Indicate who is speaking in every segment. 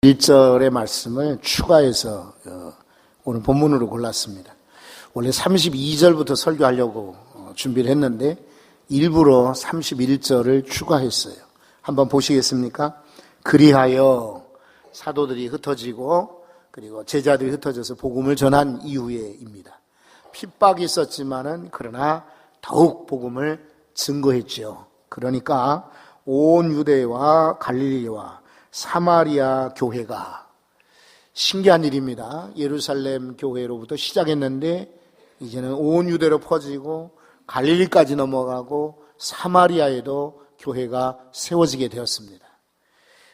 Speaker 1: 1절의 말씀을 추가해서 오늘 본문으로 골랐습니다. 원래 32절부터 설교하려고 준비를 했는데 일부러 31절을 추가했어요. 한번 보시겠습니까? 그리하여 사도들이 흩어지고 그리고 제자들이 흩어져서 복음을 전한 이후에입니다. 핍박이 있었지만은 그러나 더욱 복음을 증거했죠. 그러니까 온 유대와 갈릴리와 사마리아 교회가, 신기한 일입니다. 예루살렘 교회로부터 시작했는데 이제는 온 유대로 퍼지고 갈릴리까지 넘어가고 사마리아에도 교회가 세워지게 되었습니다.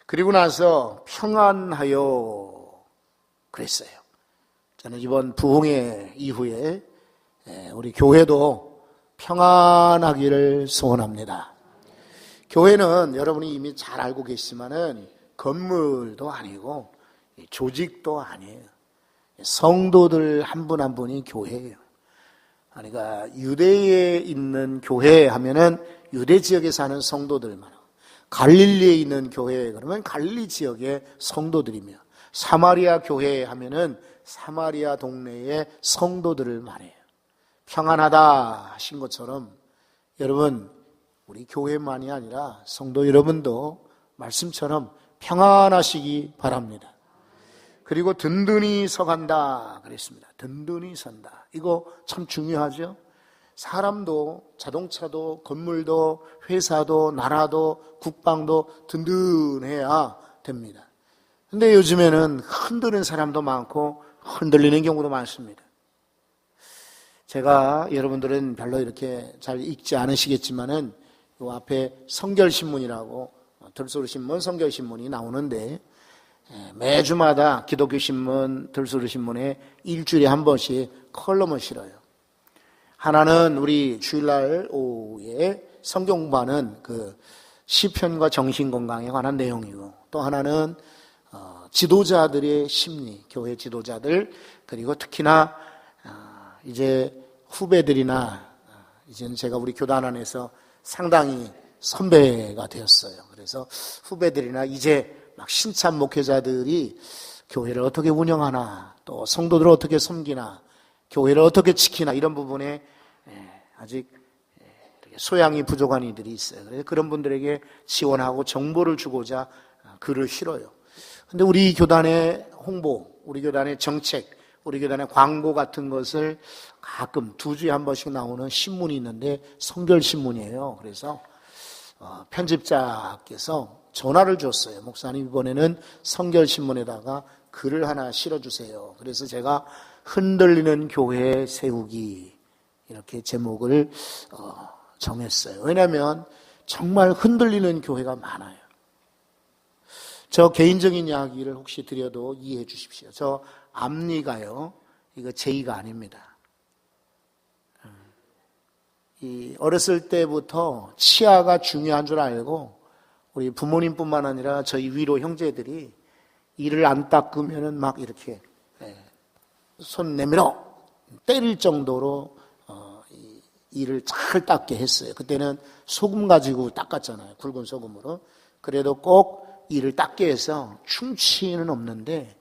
Speaker 1: 그리고 나서 평안하여 그랬어요. 저는 이번 부흥회 이후에 우리 교회도 평안하기를 소원합니다. 교회는 여러분이 이미 잘 알고 계시지만은 건물도 아니고 조직도 아니에요. 성도들 한 분 한 분이 교회예요. 그러니까 유대에 있는 교회 하면은 유대 지역에 사는 성도들만, 갈릴리에 있는 교회 그러면 갈릴리 지역의 성도들이며, 사마리아 교회 하면은 사마리아 동네의 성도들을 말해요. 평안하다 하신 것처럼 여러분, 우리 교회만이 아니라 성도 여러분도 말씀처럼 평안하시기 바랍니다. 그리고 든든히 서간다 그랬습니다. 든든히 선다. 이거 참 중요하죠. 사람도, 자동차도, 건물도, 회사도, 나라도, 국방도 든든해야 됩니다. 근데 요즘에는 흔드는 사람도 많고 흔들리는 경우도 많습니다. 제가, 여러분들은 별로 이렇게 잘 읽지 않으시겠지만은 요 앞에 성결신문이라고, 들소르신문, 성결신문이 나오는데 매주마다 기독교신문, 들소르신문에 일주일에 한 번씩 컬럼을 실어요. 하나는 우리 주일날 오후에 성경 공부하는 그 시편과 정신건강에 관한 내용이고, 또 하나는 지도자들의 심리, 교회 지도자들, 그리고 특히나 이제 후배들이나, 이제는 제가 우리 교단 안에서 상당히 선배가 되었어요. 그래서 후배들이나 이제 막 신참 목회자들이 교회를 어떻게 운영하나, 또 성도들을 어떻게 섬기나, 교회를 어떻게 지키나, 이런 부분에 아직 소양이 부족한 이들이 있어요. 그래서 그런 분들에게 지원하고 정보를 주고자 글을 실어요. 근데 우리 교단의 홍보, 우리 교단의 정책, 우리 교단의 광고 같은 것을 가끔 2주에 한 번씩 나오는 신문이 있는데 성결신문이에요. 그래서 편집자께서 전화를 줬어요. 목사님, 이번에는 성결신문에다가 글을 하나 실어주세요. 그래서 제가 흔들리는 교회 세우기, 이렇게 제목을 정했어요. 왜냐하면 정말 흔들리는 교회가 많아요. 저 개인적인 이야기를 혹시 드려도 이해해 주십시오. 저 앞니가요, 이거 제의가 아닙니다. 어렸을 때부터 치아가 중요한 줄 알고 우리 부모님뿐만 아니라 저희 위로 형제들이 이를 안 닦으면은 막 이렇게 손 내밀어 때릴 정도로 이를 잘 닦게 했어요. 그때는 소금 가지고 닦았잖아요. 굵은 소금으로. 그래도 꼭 이를 닦게 해서 충치는 없는데,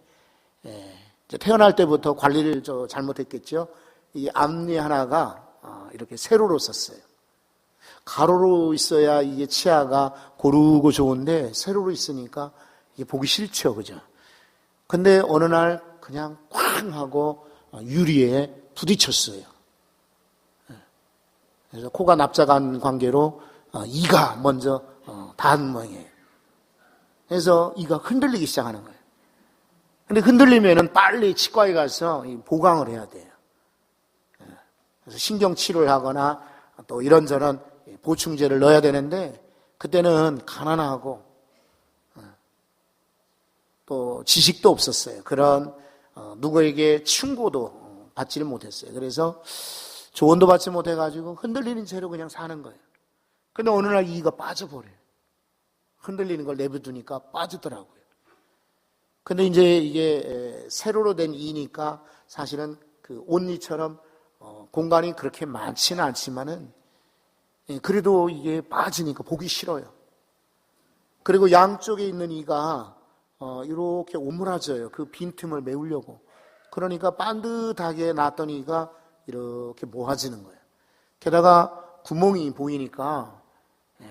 Speaker 1: 태어날 때부터 관리를 잘못했겠죠. 이 앞니 하나가 이렇게 세로로 썼어요. 가로로 있어야 이게 치아가 고르고 좋은데 세로로 있으니까 이게 보기 싫죠, 그죠? 근데 어느 날 그냥 쾅 하고 유리에 부딪혔어요. 그래서 코가 납작한 관계로 이가 먼저 닿은 모양이에요. 그래서 이가 흔들리기 시작하는 거예요. 근데 흔들리면은 빨리 치과에 가서 보강을 해야 돼요. 그래서 신경치료를 하거나 또 이런저런 보충제를 넣어야 되는데, 그때는 가난하고 또 지식도 없었어요. 그런 누구에게 충고도 받지를 못했어요. 그래서 조언도 받지 못해가지고 흔들리는 채로 그냥 사는 거예요. 근데 어느 날 이가 빠져버려요. 흔들리는 걸 내버두니까 빠지더라고요. 근데 이제 이게 세로로 된 이니까 사실은 그 옷니처럼 공간이 그렇게 많지는 않지만은 그래도 이게 빠지니까 보기 싫어요. 그리고 양쪽에 있는 이가 이렇게 오므라져요. 그 빈틈을 메우려고. 그러니까 반듯하게 놨더니가 이렇게 모아지는 거예요. 게다가 구멍이 보이니까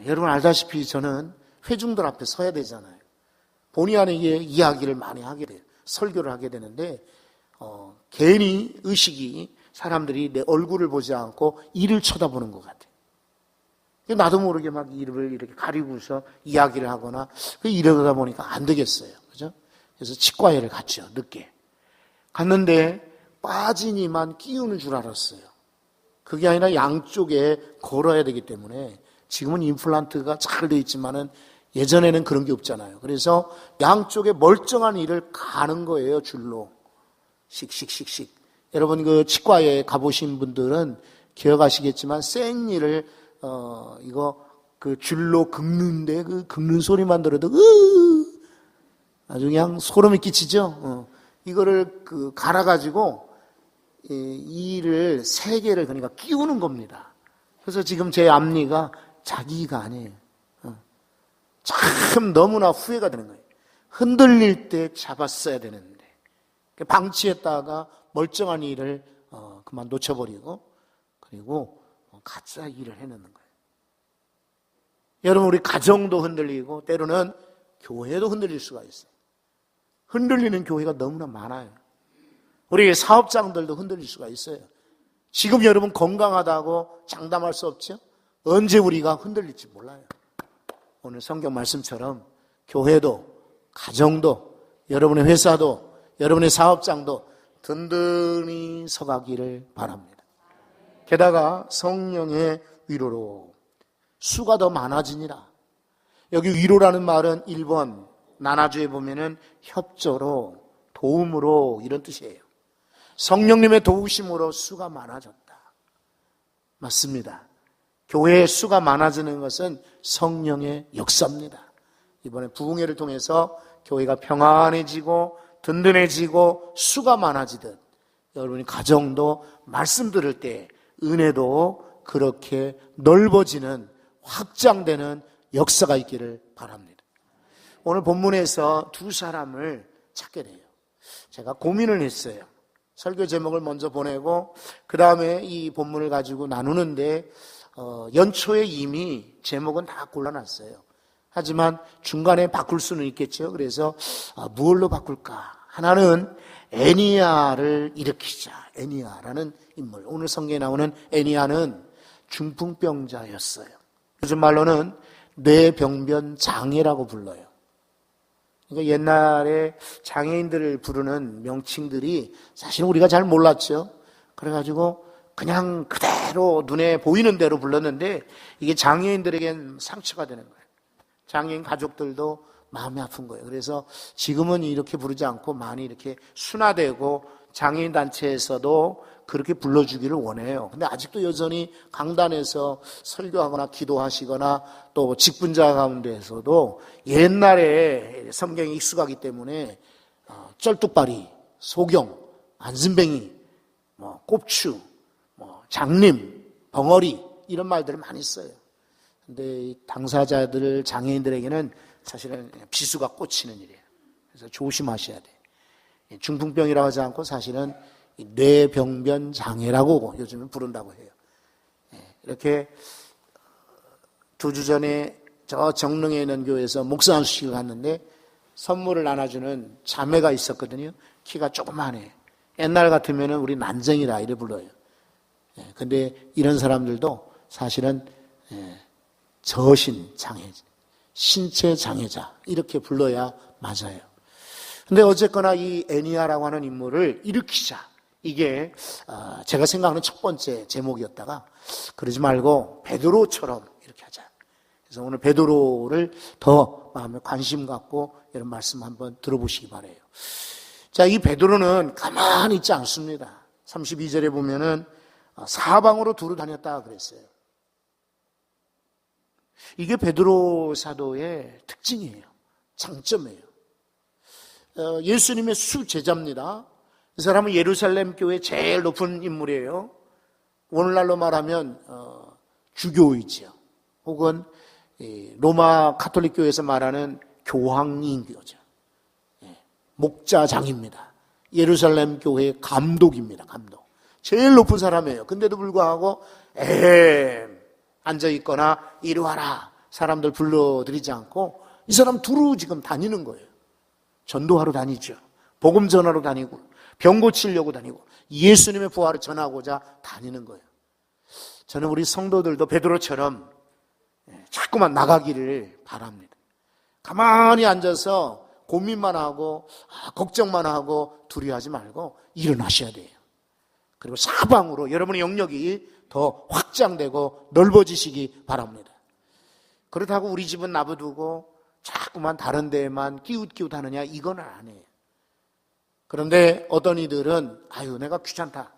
Speaker 1: 여러분 알다시피 저는 회중들 앞에 서야 되잖아요. 본의 아니게 이야기를 많이 하게 돼요. 설교를 하게 되는데 괜히 의식이 사람들이 내 얼굴을 보지 않고 이를 쳐다보는 것 같아요. 나도 모르게 막 이를 이렇게 가리고서 이야기를 하거나 이러다 보니까 안 되겠어요. 그죠? 그래서 치과에를 갔죠. 늦게. 갔는데 빠지니만 끼우는 줄 알았어요. 그게 아니라 양쪽에 걸어야 되기 때문에 지금은 임플란트가 잘 돼 있지만은 예전에는 그런 게 없잖아요. 그래서 양쪽에 멀쩡한 이를 가는 거예요. 줄로. 씩씩씩씩. 여러분 그 치과에 가보신 분들은 기억하시겠지만 생리를 이거 그 줄로 긁는데 그 긁는 소리만 들어도 아주 그냥 소름이 끼치죠. 이거를 그 갈아가지고 이를 3개를 그러니까 끼우는 겁니다. 그래서 지금 제 앞니가 자기가 아니에요. 참 너무나 후회가 되는 거예요. 흔들릴 때 잡았어야 되는데 방치했다가 멀쩡한 이를 그만 놓쳐버리고 그리고 가짜 일을 해놓는 거예요. 여러분 우리 가정도 흔들리고 때로는 교회도 흔들릴 수가 있어요. 흔들리는 교회가 너무나 많아요. 우리 사업장들도 흔들릴 수가 있어요. 지금 여러분 건강하다고 장담할 수 없죠? 언제 우리가 흔들릴지 몰라요. 오늘 성경 말씀처럼 교회도 가정도 여러분의 회사도 여러분의 사업장도 든든히 서가기를 바랍니다. 게다가 성령의 위로로 수가 더 많아지니라. 여기 위로라는 말은 1번 나나주에 보면은 협조로 도움으로 이런 뜻이에요. 성령님의 도우심으로 수가 많아졌다. 맞습니다. 교회의 수가 많아지는 것은 성령의 역사입니다. 이번에 부흥회를 통해서 교회가 평안해지고 든든해지고 수가 많아지듯 여러분이 가정도 말씀 들을 때 은혜도 그렇게 넓어지는 확장되는 역사가 있기를 바랍니다. 오늘 본문에서 2사람을 찾게 돼요. 제가 고민을 했어요. 설교 제목을 먼저 보내고 그 다음에 이 본문을 가지고 나누는데 연초에 이미 제목은 다 골라놨어요. 하지만 중간에 바꿀 수는 있겠죠. 그래서 무엇로 바꿀까? 하나는 애니야를 일으키자. 애니야라는 인물. 오늘 성경에 나오는 애니야는 중풍병자였어요. 요즘 말로는 뇌병변 장애라고 불러요. 그러니까 옛날에 장애인들을 부르는 명칭들이 사실 우리가 잘 몰랐죠. 그래가지고 그냥 그대로 눈에 보이는 대로 불렀는데 이게 장애인들에겐 상처가 되는 거예요. 장애인 가족들도 마음이 아픈 거예요. 그래서 지금은 이렇게 부르지 않고 많이 이렇게 순화되고 장애인 단체에서도 그렇게 불러주기를 원해요. 근데 아직도 여전히 강단에서 설교하거나 기도하시거나 또 직분자 가운데에서도 옛날에 성경이 익숙하기 때문에 쩔뚝바리, 소경, 안순뱅이, 꼽추, 장님, 벙어리 이런 말들을 많이 써요. 근데 당사자들, 장애인들에게는 사실은 비수가 꽂히는 일이에요. 그래서 조심하셔야 돼요. 중풍병이라고 하지 않고 사실은 뇌병변 장애라고 요즘은 부른다고 해요. 이렇게 2주 전에 저 정릉에 있는 교회에서 목사 안수식을 갔는데 선물을 나눠주는 자매가 있었거든요. 키가 조그만해. 옛날 같으면 우리 난쟁이라 이래 불러요. 근데 이런 사람들도 사실은 저신 장애자, 신체 장애자 이렇게 불러야 맞아요. 근데 어쨌거나 이 애니야라고 하는 인물을 일으키자. 이게 제가 생각하는 첫 번째 제목이었다가 그러지 말고 베드로처럼 이렇게 하자. 그래서 오늘 베드로를 더 마음에 관심 갖고 이런 말씀 한번 들어보시기 바라요. 자, 이 베드로는 가만히 있지 않습니다. 32절에 보면은 사방으로 두루 다녔다 그랬어요. 이게 베드로 사도의 특징이에요. 장점이에요. 예수님의 수제자입니다. 이 사람은 예루살렘 교회 제일 높은 인물이에요. 오늘날로 말하면 주교이죠. 혹은 로마 가톨릭 교회에서 말하는 교황인교죠. 목자장입니다. 예루살렘 교회의 감독입니다. 감독. 제일 높은 사람이에요. 근데도 불구하고 앉아있거나 이리 와라 사람들 불러들이지 않고 이 사람 두루 지금 다니는 거예요. 전도하러 다니죠. 복음 전하러 다니고 병 고치려고 다니고 예수님의 부활을 전하고자 다니는 거예요. 저는 우리 성도들도 베드로처럼 자꾸만 나가기를 바랍니다. 가만히 앉아서 고민만 하고 걱정만 하고 두려워하지 말고 일어나셔야 돼요. 그리고 사방으로 여러분의 영역이 더 확장되고 넓어지시기 바랍니다. 그렇다고 우리 집은 놔두고 자꾸만 다른 데에만 끼웃끼웃하느냐 이건 아니에요. 그런데 어떤 이들은 내가 귀찮다.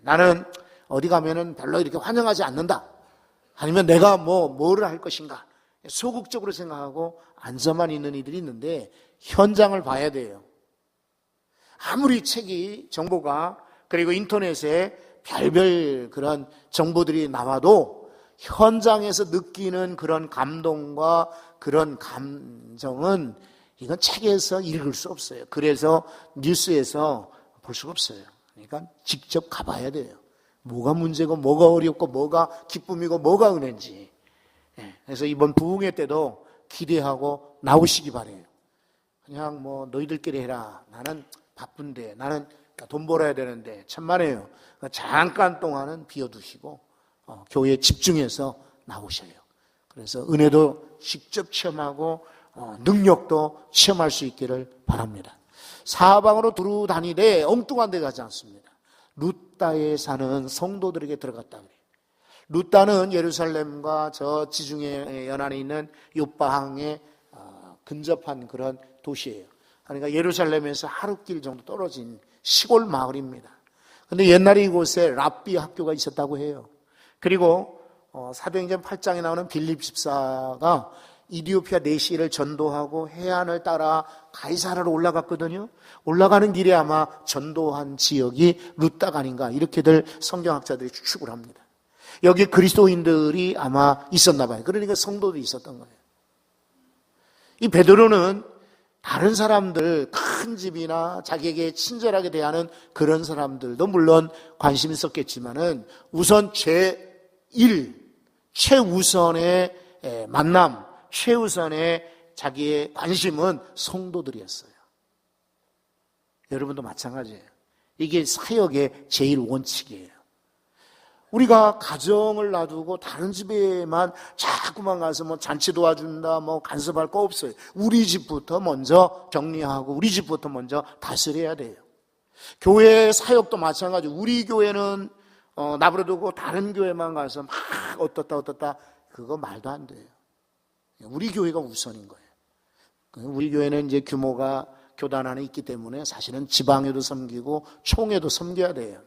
Speaker 1: 나는 어디 가면은 별로 이렇게 환영하지 않는다. 아니면 내가 뭐를 할 것인가. 소극적으로 생각하고 앉아만 있는 이들이 있는데 현장을 봐야 돼요. 아무리 책이 정보가 그리고 인터넷에 별별 그런 정보들이 나와도 현장에서 느끼는 그런 감동과 그런 감정은 이건 책에서 읽을 수 없어요. 그래서 뉴스에서 볼 수가 없어요. 그러니까 직접 가봐야 돼요. 뭐가 문제고 뭐가 어렵고 뭐가 기쁨이고 뭐가 은혜인지. 그래서 이번 부흥회 때도 기대하고 나오시기 바래요. 그냥 너희들끼리 해라. 나는 바쁜데 나는 돈 벌어야 되는데 천만에요. 잠깐 동안은 비워두시고 교회에 집중해서 나오셔요. 그래서 은혜도 직접 체험하고 능력도 체험할 수 있기를 바랍니다. 사방으로 두루 다니되 엉뚱한 데 가지 않습니다. 루따에 사는 성도들에게 들어갔다 그래요. 루따는 예루살렘과 저 지중해 연안에 있는 요바항에 근접한 그런 도시예요. 그러니까 예루살렘에서 하루길 정도 떨어진 시골 마을입니다. 그런데 옛날에 이곳에 랍비 학교가 있었다고 해요. 그리고 사도행전 8장에 나오는 빌립 집사가 이디오피아 내시를 전도하고 해안을 따라 가이사라로 올라갔거든요. 올라가는 길에 아마 전도한 지역이 루따가 아닌가 이렇게들 성경학자들이 추측을 합니다. 여기 그리스도인들이 아마 있었나 봐요. 그러니까 성도들이 있었던 거예요. 이 베드로는 다른 사람들, 큰 집이나 자기에게 친절하게 대하는 그런 사람들도 물론 관심이 있었겠지만은 우선 최우선의 만남, 최우선의 자기의 관심은 성도들이었어요. 여러분도 마찬가지예요. 이게 사역의 제일 원칙이에요. 우리가 가정을 놔두고 다른 집에만 자꾸만 가서 잔치 도와준다, 간섭할 거 없어요. 우리 집부터 먼저 정리하고 우리 집부터 먼저 다스려야 돼요. 교회 사역도 마찬가지. 우리 교회는 나부려두고 다른 교회만 가서 막 어떻다 그거 말도 안 돼요. 우리 교회가 우선인 거예요. 우리 교회는 이제 규모가 교단 안에 있기 때문에 사실은 지방에도 섬기고 총회도 섬겨야 돼요.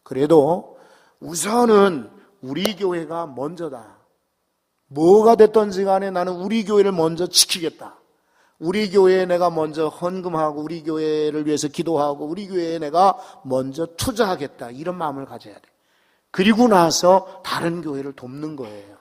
Speaker 1: 그래도 우선은 우리 교회가 먼저다. 뭐가 됐든지 간에 나는 우리 교회를 먼저 지키겠다. 우리 교회에 내가 먼저 헌금하고 우리 교회를 위해서 기도하고 우리 교회에 내가 먼저 투자하겠다. 이런 마음을 가져야 돼. 그리고 나서 다른 교회를 돕는 거예요.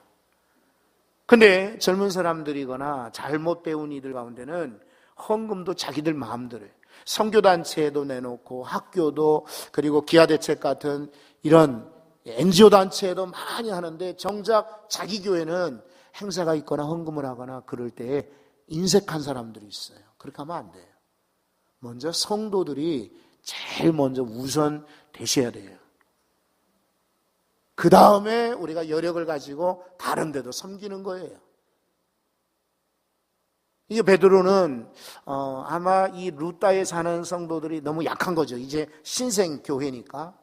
Speaker 1: 근데 젊은 사람들이거나 잘못 배운 이들 가운데는 헌금도 자기들 마음대로 선교단체에도 내놓고 학교도 그리고 기아대책 같은 이런 NGO 단체에도 많이 하는데 정작 자기 교회는 행사가 있거나 헌금을 하거나 그럴 때에 인색한 사람들이 있어요. 그렇게 하면 안 돼요. 먼저 성도들이 제일 먼저 우선 되셔야 돼요. 그 다음에 우리가 여력을 가지고 다른 데도 섬기는 거예요. 이게 베드로는 아마 이 루따에 사는 성도들이 너무 약한 거죠. 이제 신생교회니까.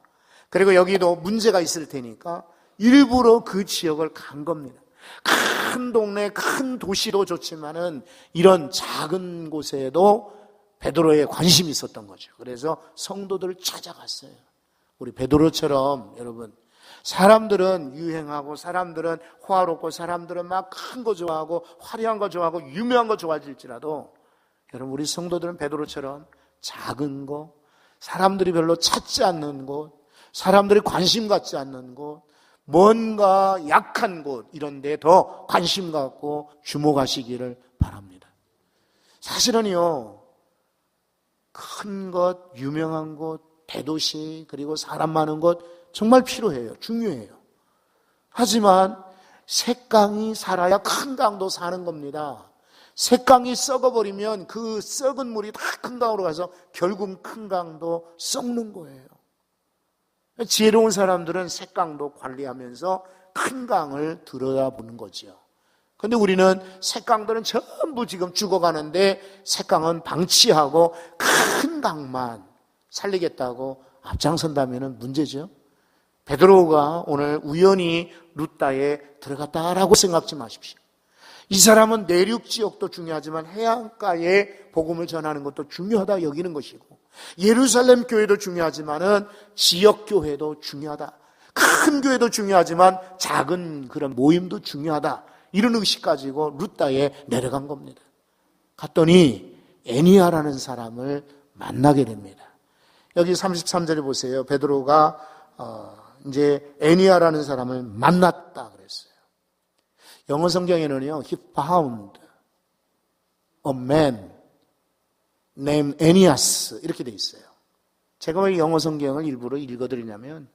Speaker 1: 그리고 여기도 문제가 있을 테니까 일부러 그 지역을 간 겁니다. 큰 동네, 큰 도시도 좋지만은 이런 작은 곳에도 베드로의 관심이 있었던 거죠. 그래서 성도들을 찾아갔어요. 우리 베드로처럼 여러분, 사람들은 유행하고 사람들은 호화롭고 사람들은 막 큰 거 좋아하고 화려한 거 좋아하고 유명한 거 좋아질지라도 여러분 우리 성도들은 베드로처럼 작은 거, 사람들이 별로 찾지 않는 곳, 사람들이 관심 갖지 않는 곳, 뭔가 약한 곳 이런 데 더 관심 갖고 주목하시기를 바랍니다. 사실은요, 큰 것, 유명한 곳, 대도시, 그리고 사람 많은 곳 정말 필요해요. 중요해요. 하지만 셋강이 살아야 큰 강도 사는 겁니다. 셋강이 썩어버리면 그 썩은 물이 다 큰 강으로 가서 결국 큰 강도 썩는 거예요. 지혜로운 사람들은 셋강도 관리하면서 큰 강을 들여다보는 거지요. 그런데 우리는 셋강들은 전부 지금 죽어가는데 셋강은 방치하고 큰 강만 살리겠다고 앞장선다면 문제죠. 베드로가 오늘 우연히 루다에 들어갔다라고 생각지 마십시오. 이 사람은 내륙 지역도 중요하지만 해안가에 복음을 전하는 것도 중요하다 여기는 것이고, 예루살렘 교회도 중요하지만은 지역 교회도 중요하다. 큰 교회도 중요하지만 작은 그런 모임도 중요하다. 이런 의식 가지고 루다에 내려간 겁니다. 갔더니 애니야라는 사람을 만나게 됩니다. 여기 33절에 보세요. 베드로가 이제 애니야라는 사람을 만났다 그랬어요. 영어 성경에는요, he found a man named Aeneas 이렇게 돼 있어요. 제가 왜 영어 성경을 일부러 읽어드리냐면,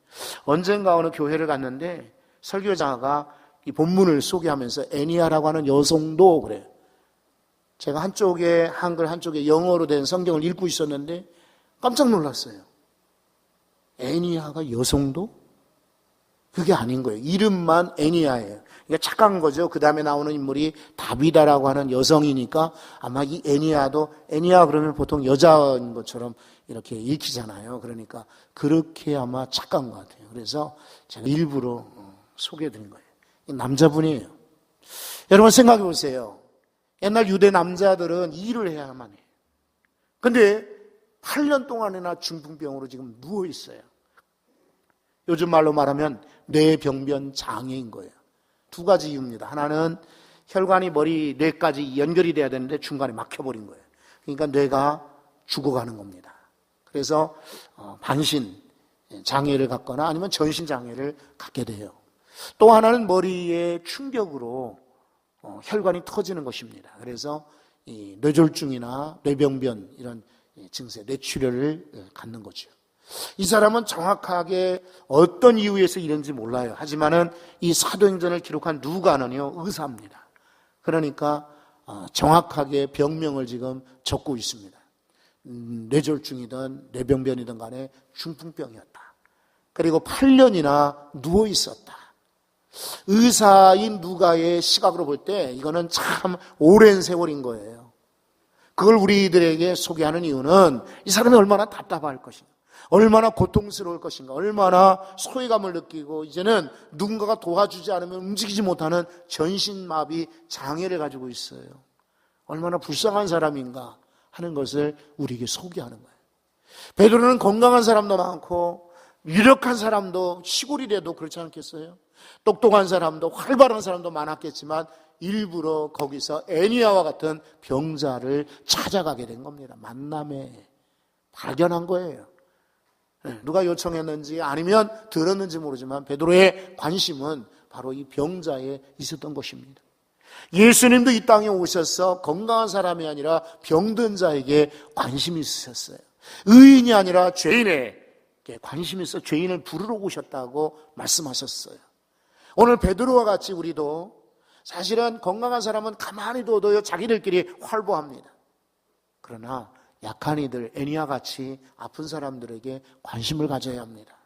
Speaker 1: 언젠가 어느 교회를 갔는데 설교자가 이 본문을 소개하면서 애니야라고 하는 여성도 그래요. 제가 한쪽에 한글 한쪽에 영어로 된 성경을 읽고 있었는데 깜짝 놀랐어요. 애니야가 여성도? 그게 아닌 거예요. 이름만 애니야예요. 그러니까 착각한 거죠. 그 다음에 나오는 인물이 다비다라고 하는 여성이니까 아마 이 애니야도, 애니야 그러면 보통 여자인 것처럼 이렇게 읽히잖아요. 그러니까 그렇게 아마 착각한 것 같아요. 그래서 제가 일부러 소개해드린 거예요. 남자분이에요. 여러분 생각해 보세요. 옛날 유대 남자들은 일을 해야만 해요. 근데 8년 동안이나 중풍병으로 지금 누워 있어요. 요즘 말로 말하면 뇌병변 장애인 거예요. 두 가지 이유입니다. 하나는 혈관이 머리, 뇌까지 연결이 돼야 되는데 중간에 막혀버린 거예요. 그러니까 뇌가 죽어가는 겁니다. 그래서 반신 장애를 갖거나 아니면 전신 장애를 갖게 돼요. 또 하나는 머리의 충격으로 혈관이 터지는 것입니다. 그래서 이 뇌졸중이나 뇌병변 이런 증세, 뇌출혈을 갖는 거죠. 이 사람은 정확하게 어떤 이유에서 이런지 몰라요. 하지만은 이 사도행전을 기록한 누가는요, 의사입니다. 그러니까 정확하게 병명을 지금 적고 있습니다. 뇌졸중이든 뇌병변이든 간에 중풍병이었다. 그리고 8년이나 누워 있었다. 의사인 누가의 시각으로 볼 때 이거는 참 오랜 세월인 거예요. 그걸 우리들에게 소개하는 이유는 이 사람이 얼마나 답답할 것인가, 얼마나 고통스러울 것인가, 얼마나 소외감을 느끼고 이제는 누군가가 도와주지 않으면 움직이지 못하는 전신마비 장애를 가지고 있어요. 얼마나 불쌍한 사람인가 하는 것을 우리에게 소개하는 거예요. 베드로는 건강한 사람도 많고 유력한 사람도, 시골이라도 그렇지 않겠어요? 똑똑한 사람도 활발한 사람도 많았겠지만 일부러 거기서 애니야와 같은 병자를 찾아가게 된 겁니다. 만남에 발견한 거예요. 누가 요청했는지 아니면 들었는지 모르지만 베드로의 관심은 바로 이 병자에 있었던 것입니다. 예수님도 이 땅에 오셔서 건강한 사람이 아니라 병든 자에게 관심이 있으셨어요. 의인이 아니라 죄인에게 관심이 있어 죄인을 부르러 오셨다고 말씀하셨어요. 오늘 베드로와 같이 우리도 사실은 건강한 사람은 가만히 둬도요 자기들끼리 활보합니다. 그러나 약한 이들, 애니야 같이 아픈 사람들에게 관심을 가져야 합니다.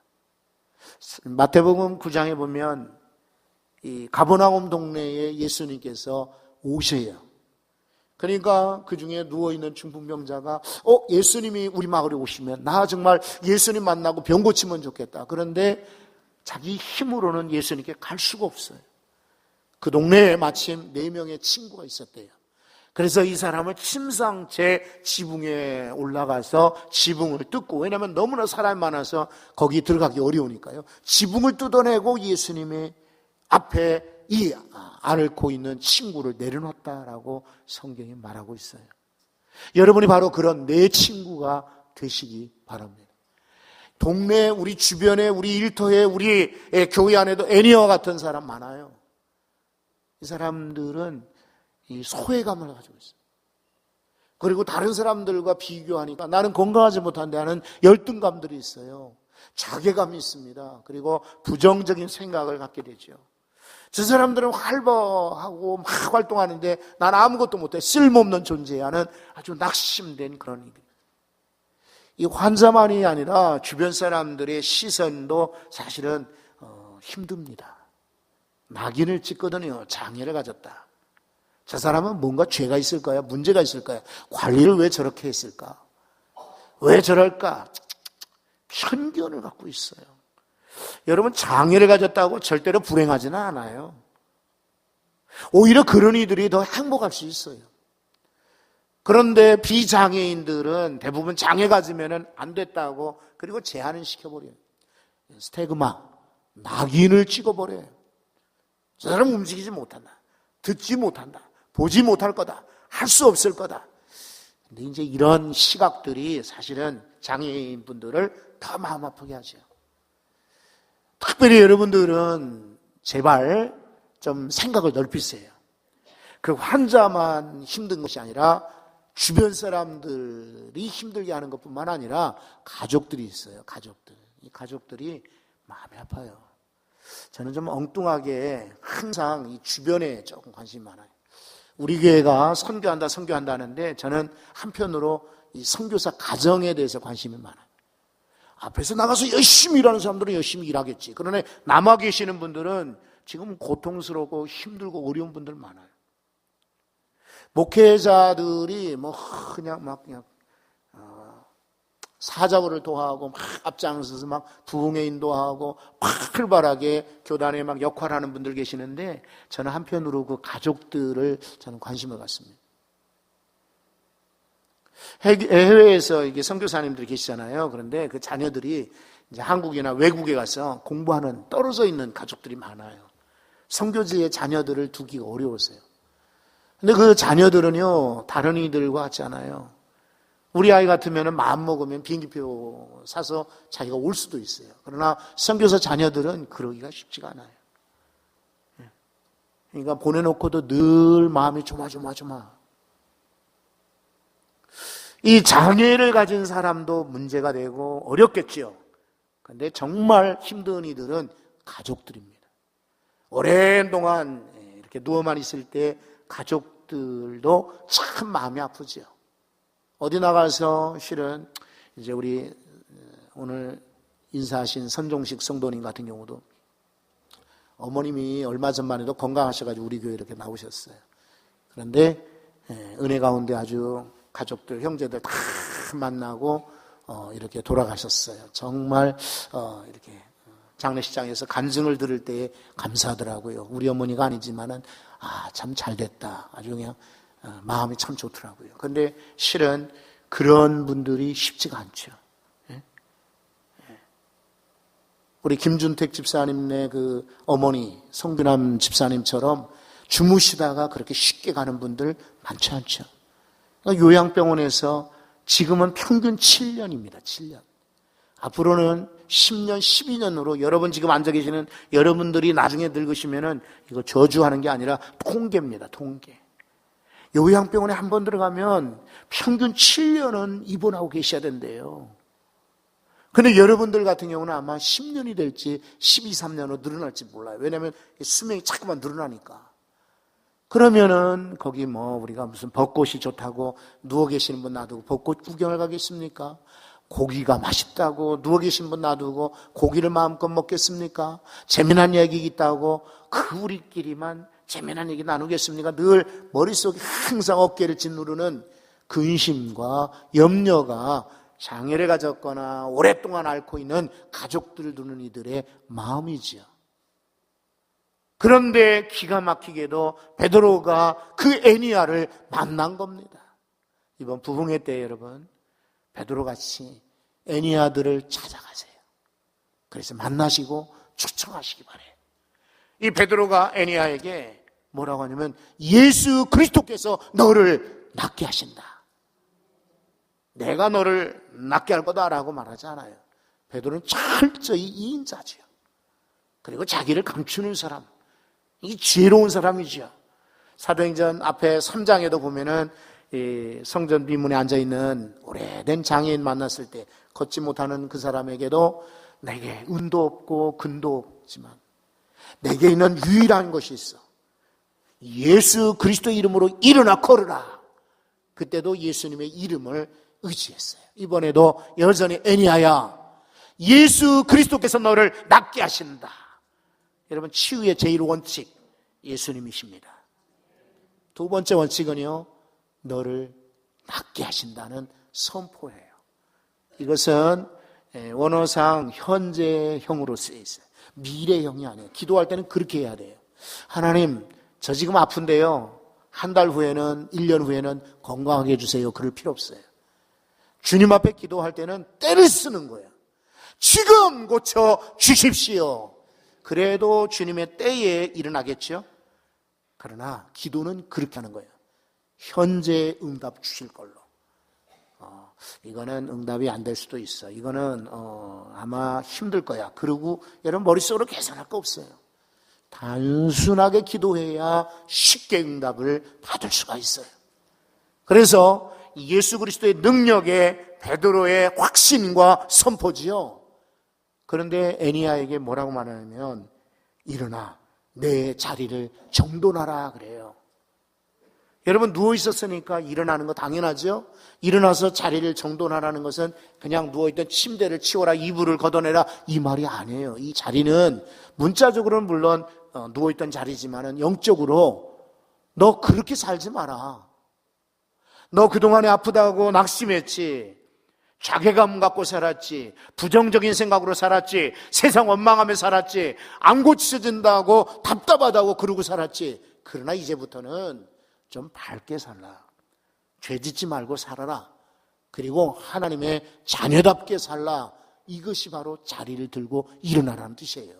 Speaker 1: 마태복음 9장에 보면 이 가버나움 동네에 예수님께서 오셔요. 그러니까 그 중에 누워있는 중풍병자가 예수님이 우리 마을에 오시면 나 정말 예수님 만나고 병 고치면 좋겠다. 그런데 자기 힘으로는 예수님께 갈 수가 없어요. 그 동네에 마침 4명의 친구가 있었대요. 그래서 이 사람은 침상째 지붕에 올라가서 지붕을 뜯고, 왜냐하면 너무나 사람이 많아서 거기 들어가기 어려우니까요. 지붕을 뜯어내고 예수님의 앞에 이 앓고 있는 친구를 내려놨다라고 성경이 말하고 있어요. 여러분이 바로 그런 내 친구가 되시기 바랍니다. 동네, 우리 주변에, 우리 일터에, 우리 교회 안에도 애니와 같은 사람 많아요. 이 사람들은 이 소외감을 가지고 있어요. 그리고 다른 사람들과 비교하니까 나는 건강하지 못한데 하는 열등감들이 있어요. 자괴감이 있습니다. 그리고 부정적인 생각을 갖게 되죠. 저 사람들은 활발하고 막 활동하는데 난 아무것도 못해 쓸모없는 존재하는 아주 낙심된 그런 일이. 이 환자만이 아니라 주변 사람들의 시선도 사실은 힘듭니다. 낙인을 찍거든요. 장애를 가졌다. 저 사람은 뭔가 죄가 있을까요? 문제가 있을까요? 관리를 왜 저렇게 했을까? 왜 저럴까? 편견을 갖고 있어요. 여러분, 장애를 가졌다고 절대로 불행하지는 않아요. 오히려 그런 이들이 더 행복할 수 있어요. 그런데 비장애인들은 대부분 장애 가지면 안 됐다고 그리고 제한을 시켜버려요. 스테그마, 낙인을 찍어버려요. 저 사람은 움직이지 못한다. 듣지 못한다. 보지 못할 거다. 할 수 없을 거다. 근데 이제 이런 시각들이 사실은 장애인 분들을 더 마음 아프게 하죠. 특별히 여러분들은 제발 좀 생각을 넓히세요. 그 환자만 힘든 것이 아니라 주변 사람들이 힘들게 하는 것뿐만 아니라 가족들이 있어요. 가족들. 이 가족들이 마음이 아파요. 저는 좀 엉뚱하게 항상 이 주변에 조금 관심이 많아요. 우리 교회가 선교한다 하는데 저는 한편으로 이 선교사 가정에 대해서 관심이 많아요. 앞에서 나가서 열심히 일하는 사람들은 열심히 일하겠지. 그러나 남아 계시는 분들은 지금 고통스럽고 힘들고 어려운 분들 많아요. 목회자들이 그냥 사자고를 도하고 막 앞장서서 막 부흥회 인도하고 막 활발하게 교단에 막 역할하는 분들 계시는데 저는 한편으로 그 가족들을 저는 관심을 갖습니다. 해외에서 이게 선교사님들이 계시잖아요. 그런데 그 자녀들이 이제 한국이나 외국에 가서 공부하는 떨어져 있는 가족들이 많아요. 선교지에 자녀들을 두기가 어려워서요. 근데 그 자녀들은요, 다른 이들과 같지 않아요. 우리 아이 같으면 마음 먹으면 비행기표 사서 자기가 올 수도 있어요. 그러나 선교사 자녀들은 그러기가 쉽지가 않아요. 그러니까 보내놓고도 늘 마음이 조마조마. 이 장애를 가진 사람도 문제가 되고 어렵겠지요. 그런데 정말 힘든 이들은 가족들입니다. 오랜 동안 이렇게 누워만 있을 때 가족들도 참 마음이 아프죠. 어디 나가서 실은 이제 우리 오늘 인사하신 선종식 성도님 같은 경우도 어머님이 얼마 전만 해도 건강하셔가지고 우리 교회 이렇게 나오셨어요. 그런데 은혜 가운데 아주 가족들, 형제들 다 만나고 이렇게 돌아가셨어요. 정말 이렇게 장례식장에서 간증을 들을 때에 감사하더라고요. 우리 어머니가 아니지만은 참 잘됐다. 아주 그냥 마음이 참 좋더라고요. 그런데 실은 그런 분들이 쉽지가 않죠. 우리 김준택 집사님네 그 어머니 성규남 집사님처럼 주무시다가 그렇게 쉽게 가는 분들 많지 않죠. 요양병원에서 지금은 평균 7년입니다. 7년. 앞으로는 10년, 12년으로 여러분 지금 앉아 계시는 여러분들이 나중에 늙으시면은 이거 저주하는 게 아니라 통계입니다. 통계. 요양병원에 한 번 들어가면 평균 7년은 입원하고 계셔야 된대요. 근데 여러분들 같은 경우는 아마 10년이 될지 12, 13년으로 늘어날지 몰라요. 왜냐하면 수명이 자꾸만 늘어나니까. 그러면은 거기 우리가 무슨 벚꽃이 좋다고 누워 계시는 분 놔두고 벚꽃 구경을 가겠습니까? 고기가 맛있다고 누워 계신 분 놔두고 고기를 마음껏 먹겠습니까? 재미난 얘기 있다고 그 우리끼리만 재미난 얘기 나누겠습니까? 늘 머릿속에 항상 어깨를 짓누르는 근심과 염려가 장애를 가졌거나 오랫동안 앓고 있는 가족들을 두는 이들의 마음이지요. 그런데 기가 막히게도 베드로가 그 애니야를 만난 겁니다. 이번 부흥회 때 여러분 베드로같이 애니야들을 찾아가세요. 그래서 만나시고 초청하시기 바래요. 이 베드로가 애니야에게 뭐라고 하냐면 예수 그리스도께서 너를 낫게 하신다. 내가 너를 낫게 할 거다라고 말하지 않아요. 베드로는 철저히 이인자지요. 그리고 자기를 감추는 사람, 이게 지혜로운 사람이죠. 사도행전 앞에 3장에도 보면은 성전 비문에 앉아있는 오래된 장애인 만났을 때 걷지 못하는 그 사람에게도 내게 은도 없고 근도 없지만 내게 있는 유일한 것이 있어. 예수 그리스도의 이름으로 일어나 걸으라. 그때도 예수님의 이름을 의지했어요. 이번에도 여전히 애니아야, 예수 그리스도께서 너를 낫게 하신다. 여러분, 치유의 제1원칙 예수님이십니다. 두 번째 원칙은요, 너를 낫게 하신다는 선포예요. 이것은 원어상 현재형으로 쓰여 있어요. 미래형이 아니에요. 기도할 때는 그렇게 해야 돼요. 하나님, 저 지금 아픈데요, 한 달 후에는, 1년 후에는 건강하게 해주세요. 그럴 필요 없어요. 주님 앞에 기도할 때는 때를 쓰는 거예요. 지금 고쳐 주십시오. 그래도 주님의 때에 일어나겠죠. 그러나 기도는 그렇게 하는 거예요. 현재 응답 주실 걸로. 이거는 응답이 안 될 수도 있어. 이거는 아마 힘들 거야. 그러고 여러분 머릿속으로 계산할 거 없어요. 단순하게 기도해야 쉽게 응답을 받을 수가 있어요. 그래서 예수 그리스도의 능력에 베드로의 확신과 선포지요. 그런데 애니아에게 뭐라고 말하냐면 일어나 내 자리를 정돈하라 그래요. 여러분, 누워 있었으니까 일어나는 거 당연하죠. 일어나서 자리를 정돈하라는 것은 그냥 누워있던 침대를 치워라, 이불을 걷어내라, 이 말이 아니에요. 이 자리는 문자적으로는 물론 누워있던 자리지만은 영적으로 너 그렇게 살지 마라. 너 그동안에 아프다고 낙심했지, 자괴감 갖고 살았지, 부정적인 생각으로 살았지, 세상 원망하며 살았지, 안 고쳐진다고 답답하다고 그러고 살았지. 그러나 이제부터는 좀 밝게 살라. 죄 짓지 말고 살아라. 그리고 하나님의 자녀답게 살라. 이것이 바로 자리를 들고 일어나라는 뜻이에요.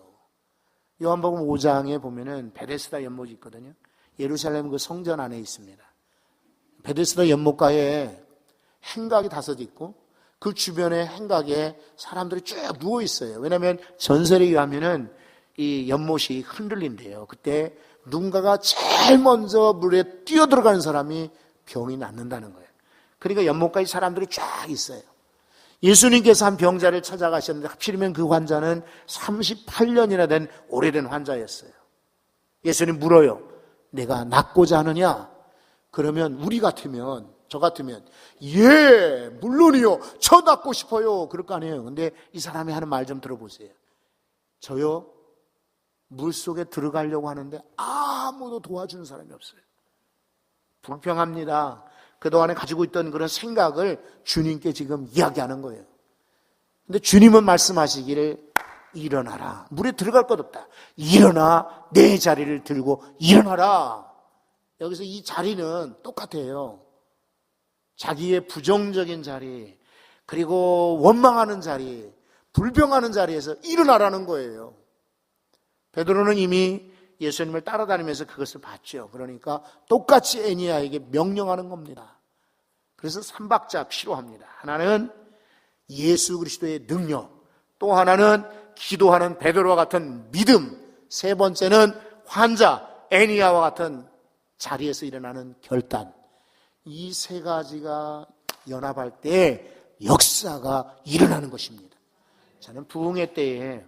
Speaker 1: 요한복음 5장에 보면은 베데스다 연못이 있거든요. 예루살렘 그 성전 안에 있습니다. 베데스다 연못가에 행각이 5 있고 그 주변에 행각에 사람들이 쭉 누워 있어요. 왜냐하면 전설에 의하면은 이 연못이 흔들린대요. 그때 누군가가 제일 먼저 물에 뛰어들어가는 사람이 병이 낫는다는 거예요. 그러니까 연못가에 사람들이 쫙 있어요. 예수님께서 한 병자를 찾아가셨는데 하필이면 그 환자는 38년이나 된 오래된 환자였어요. 예수님 물어요. 내가 낫고자 하느냐? 그러면 우리 같으면, 저 같으면 예, 물론이요. 저 낫고 싶어요. 그럴 거 아니에요. 근데 이 사람이 하는 말 좀 들어보세요. 저요, 물속에 들어가려고 하는데 아무도 도와주는 사람이 없어요. 불평합니다. 그동안에 가지고 있던 그런 생각을 주님께 지금 이야기하는 거예요. 근데 주님은 말씀하시기를 일어나라. 물에 들어갈 것 없다. 일어나 내 자리를 들고 일어나라. 여기서 이 자리는 똑같아요. 자기의 부정적인 자리, 그리고 원망하는 자리, 불평하는 자리에서 일어나라는 거예요. 베드로는 이미 예수님을 따라다니면서 그것을 봤죠. 그러니까 똑같이 애니아에게 명령하는 겁니다. 그래서 3박자 필요합니다. 하나는 예수 그리스도의 능력, 또 하나는 기도하는 베드로와 같은 믿음, 세 번째는 환자 애니아와 같은 자리에서 일어나는 결단. 이 3가지가 연합할 때 역사가 일어나는 것입니다. 저는 부흥회 때에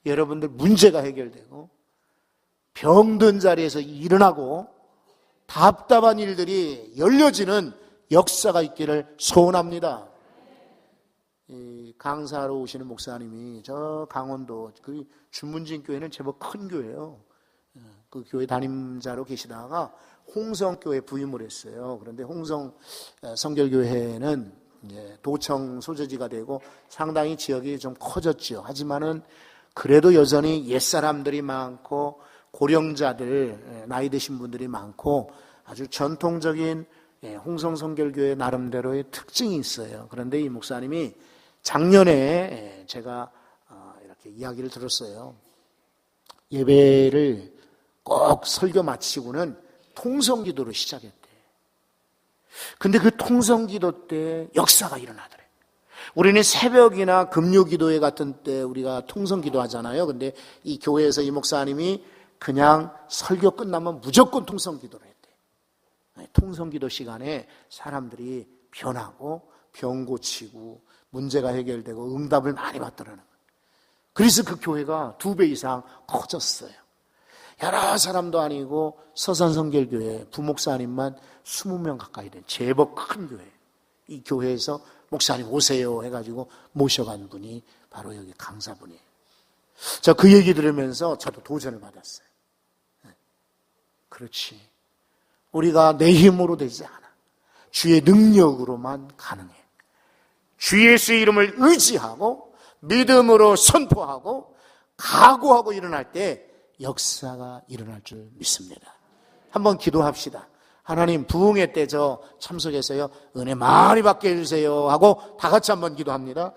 Speaker 1: 여러분들 문제가 해결되고 병든 자리에서 일어나고 답답한 일들이 열려지는 역사가 있기를 소원합니다. 이 강사로 오시는 목사님이 저 강원도 그 주문진 교회는 제법 큰 교회예요. 그 교회 담임자로 계시다가 홍성교회 부임을 했어요. 그런데 홍성 성결교회는 이제 도청 소재지가 되고 상당히 지역이 좀 커졌죠. 하지만은 그래도 여전히 옛사람들이 많고 고령자들, 나이 드신 분들이 많고 아주 전통적인 홍성 성결교회 나름대로의 특징이 있어요. 그런데 이 목사님이 작년에 제가 이렇게 이야기를 들었어요. 예배를 꼭 설교 마치고는 통성기도로 시작했대. 근데 그 통성기도 때 역사가 일어나더래. 우리는 새벽이나 금요기도회 같은 때 우리가 통성기도 하잖아요. 근데 이 교회에서 이 목사님이 그냥 설교 끝나면 무조건 통성기도를 했대. 통성기도 시간에 사람들이 변하고 병 고치고 문제가 해결되고 응답을 많이 받더라는 거예요. 그래서 그 교회가 2배 이상 커졌어요. 여러 사람도 아니고 서산성결교회 부목사님만 20명 가까이 된 제법 큰 교회. 이 교회에서 목사님 오세요 해가지고 모셔간 분이 바로 여기 강사분이에요. 그 얘기 들으면서 저도 도전을 받았어요. 그렇지. 우리가 내 힘으로 되지 않아. 주의 능력으로만 가능해. 주 예수의 이름을 의지하고 믿음으로 선포하고 각오하고 일어날 때 역사가 일어날 줄 믿습니다. 한번 기도합시다. 하나님 부흥회 때 저 참석해서요 은혜 많이 받게 해주세요 하고 다 같이 한번 기도합니다.